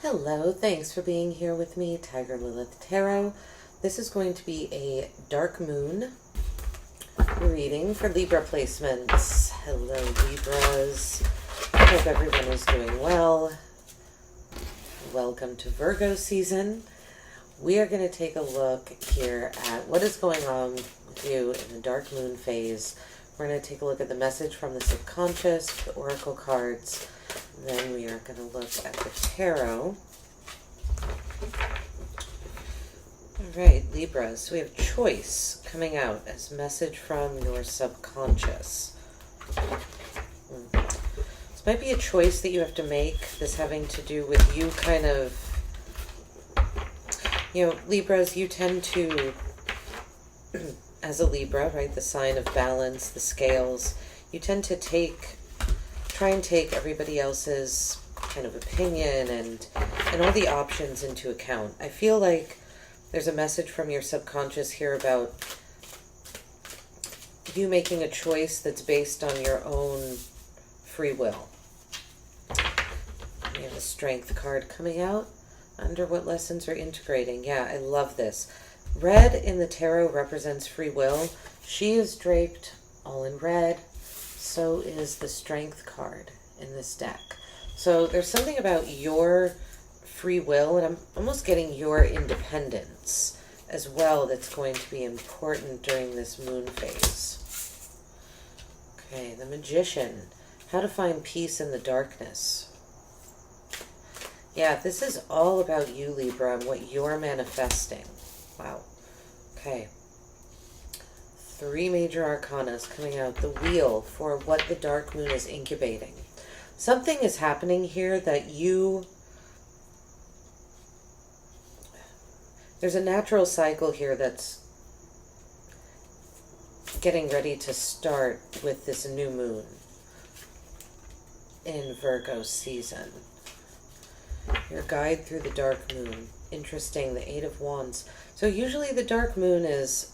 Hello, thanks for being here with me, Tiger Lilith Tarot. This is going to be a dark moon reading for Libra placements. Hello, Libras. I hope everyone is doing well. Welcome to Virgo season. We are going to take a look here at what is going on with you in the dark moon phase. We're going to take a look at the message from the subconscious, the oracle cards. Then we are going to look at the tarot. All right, Libras, we have choice coming out as message from your subconscious. This might be a choice that you have to make, this having to do with you kind of, Libras, you tend to, as a Libra, right, the sign of balance, the scales, you tend to try and take everybody else's kind of opinion and all the options into account. I feel like there's a message from your subconscious here about you making a choice that's based on your own free will. We have a Strength card coming out. Under what lessons are integrating? Yeah, I love this. Red in the tarot represents free will. She is draped all in red. So is the Strength card in this deck. So there's something about your free will, and I'm almost getting your independence as well that's going to be important during this moon phase. Okay, the Magician. How to find peace in the darkness. Yeah, this is all about you, Libra, and what you're manifesting. Wow. Okay. 3 major arcanas coming out. The Wheel for what the dark moon is incubating. Something is happening here that there's a natural cycle here that's getting ready to start with this new moon in Virgo season. Your guide through the dark moon. Interesting, the 8 of Wands. So usually the dark moon is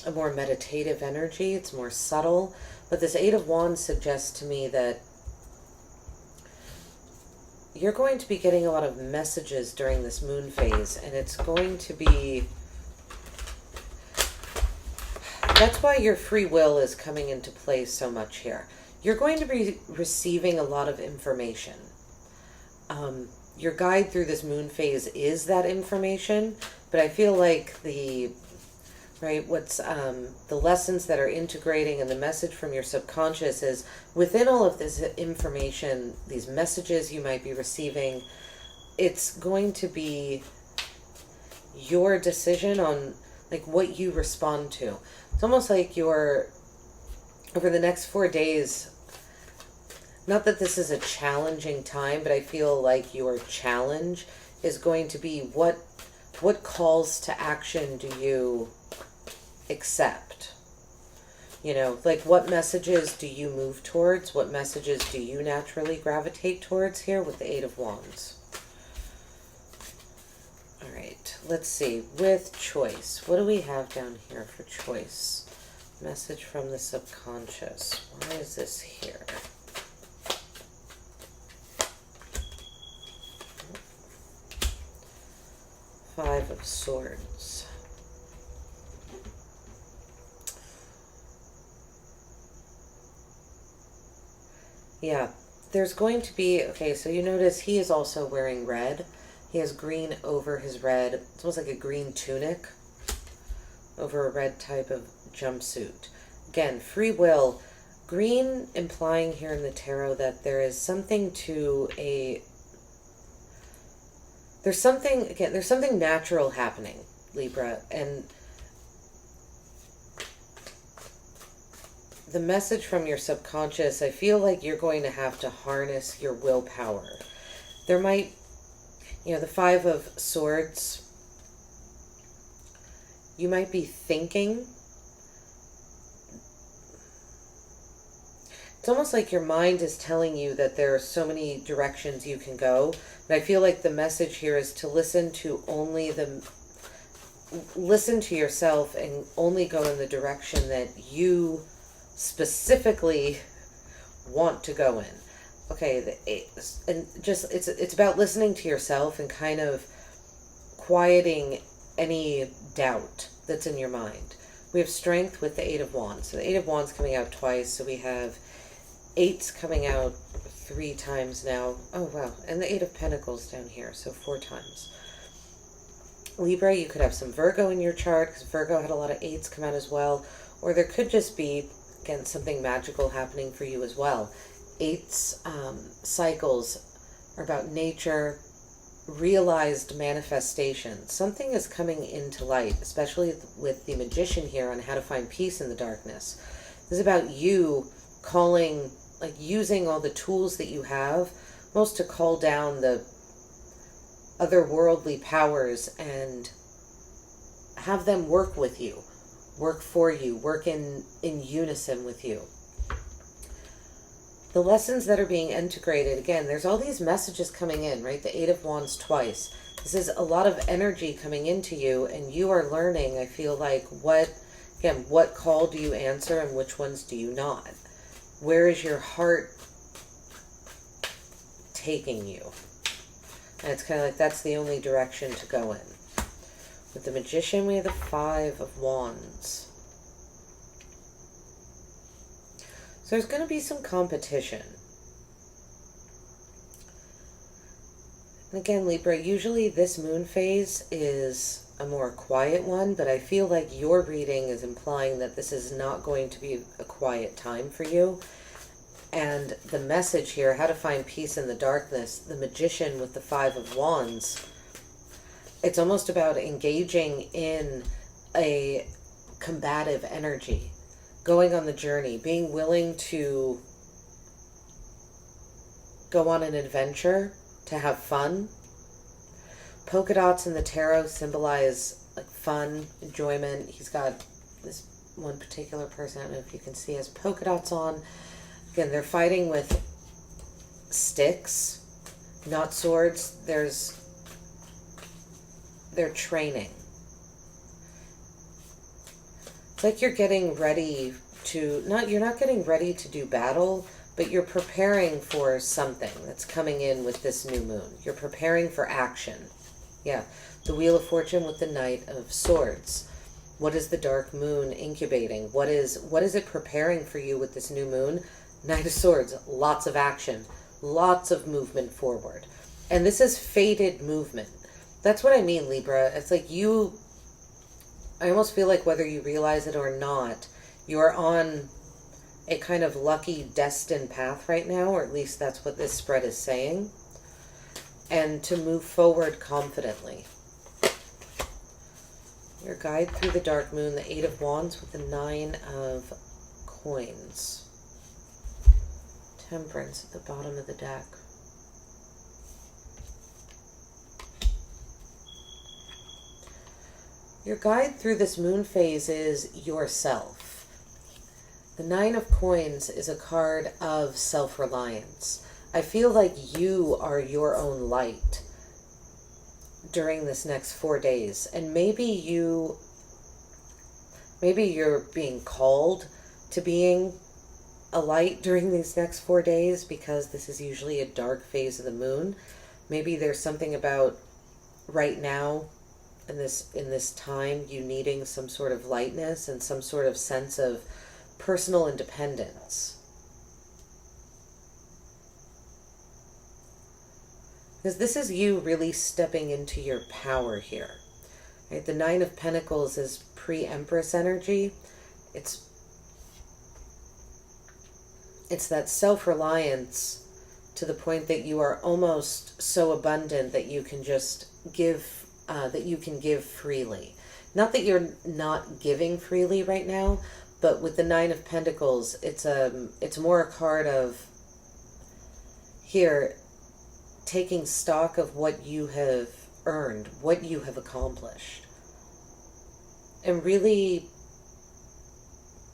a more meditative energy. It's more subtle. But this 8 of Wands suggests to me that you're going to be getting a lot of messages during this moon phase. And it's going to be... That's why your free will is coming into play so much here. You're going to be receiving a lot of information. Your guide through this moon phase is that information. But I feel like the lessons that are integrating and the message from your subconscious is within all of this information, these messages you might be receiving, it's going to be your decision on like what you respond to. It's almost like you're over the next 4 days, not that this is a challenging time, but I feel like your challenge is going to be what calls to action do you accept? Like what messages do you move towards? What messages do you naturally gravitate towards here with the 8 of Wands? All right, let's see. With choice, what do we have down here for choice? Message from the subconscious. Why is this here? Five of Swords. Yeah, there's going to be, okay, so you notice he is also wearing red. He has green over his red. It's almost like a green tunic over a red type of jumpsuit. Again, free will. Green implying here in the tarot that there is something to there's something natural happening, Libra, and the message from your subconscious, I feel like you're going to have to harness your willpower. There might, the 5 of Swords, you might be thinking. It's almost like your mind is telling you that there are so many directions you can go. But I feel like the message here is to listen to yourself and only go in the direction that you specifically want to go in. Okay, and just it's about listening to yourself and kind of quieting any doubt that's in your mind. We have strength with the Eight of Wands. So the Eight of Wands coming out twice. So we have eights coming out 3 times now. Oh, wow. And the Eight of Pentacles down here. So 4 times. Libra, you could have some Virgo in your chart because Virgo had a lot of eights come out as well. Or there could just be, again, something magical happening for you as well. Eights cycles are about nature, realized manifestation. Something is coming into light, especially with the Magician here on how to find peace in the darkness. This is about you calling, like using all the tools that you have, most to call down the otherworldly powers and have them work with you, work for you, work in unison with you. The lessons that are being integrated, again, there's all these messages coming in, right? The Eight of Wands twice. This is a lot of energy coming into you, and you are learning, I feel like, what call do you answer and which ones do you not? Where is your heart taking you? And it's kind of like that's the only direction to go in. With the Magician, we have the Five of Wands. So there's going to be some competition. And again, Libra, usually this moon phase is a more quiet one, but I feel like your reading is implying that this is not going to be a quiet time for you. And the message here, how to find peace in the darkness, the Magician with the Five of Wands, it's almost about engaging in a combative energy. Going on the journey, being willing to go on an adventure, to have fun. Polka dots in the tarot symbolize like fun, enjoyment. He's got this one particular person, I don't know if you can see, has polka dots on. Again, they're fighting with sticks, not swords. They're training. It's like you're getting ready to, you're not getting ready to do battle, but you're preparing for something that's coming in with this new moon. You're preparing for action. Yeah, the Wheel of Fortune with the Knight of Swords. What is the dark moon incubating? What is it preparing for you with this new moon? Knight of Swords, lots of action, lots of movement forward. And this is fated movement. That's what I mean, Libra. It's like I almost feel like whether you realize it or not, you're on a kind of lucky, destined path right now, or at least that's what this spread is saying, and to move forward confidently. Your guide through the dark moon, the Eight of Wands with the Nine of Coins. Temperance at the bottom of the deck. Your guide through this moon phase is yourself. The Nine of Coins is a card of self-reliance. I feel like you are your own light during this next 4 days. And maybe you're being called to being a light during these next 4 days because this is usually a dark phase of the moon. Maybe there's something about right now in this time you needing some sort of lightness and some sort of sense of personal independence. Because this is you really stepping into your power here. Right? The Nine of Pentacles is pre-Empress energy. It's that self-reliance to the point that you are almost so abundant that you can just give, that you can give freely. Not that you're not giving freely right now, but with the Nine of Pentacles, it's more a card of here, taking stock of what you have earned, what you have accomplished, and really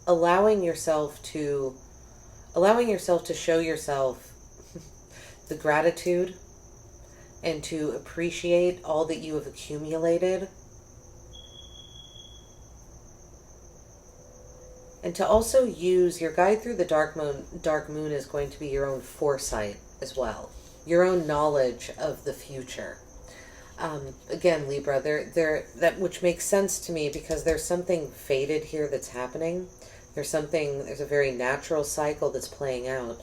allowing yourself to show yourself the gratitude and to appreciate all that you have accumulated. And to also use your guide through the dark moon is going to be your own foresight as well, your own knowledge of the future. Again, Libra, that which makes sense to me because there's something fated here that's happening. There's a very natural cycle that's playing out.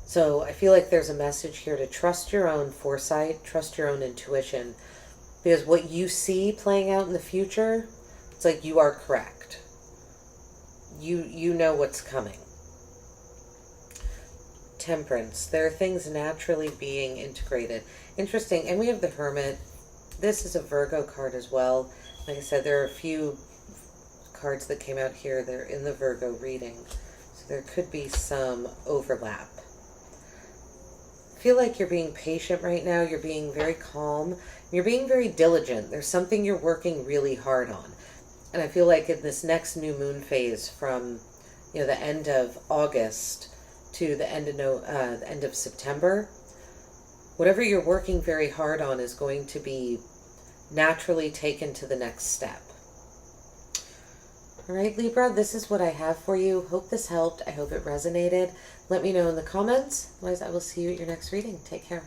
So I feel like there's a message here to trust your own foresight, trust your own intuition, because what you see playing out in the future, it's like you are correct. You know what's coming. Temperance. There are things naturally being integrated. Interesting. And we have the Hermit. This is a Virgo card as well. Like I said, there are a few cards that came out here. They're in the Virgo reading. So there could be some overlap. I feel like you're being patient right now. You're being very calm. You're being very diligent. There's something you're working really hard on. And I feel like in this next new moon phase from, the end of August to the end of September, whatever you're working very hard on is going to be naturally taken to the next step. All right, Libra, this is what I have for you. Hope this helped. I hope it resonated. Let me know in the comments. Otherwise, I will see you at your next reading. Take care.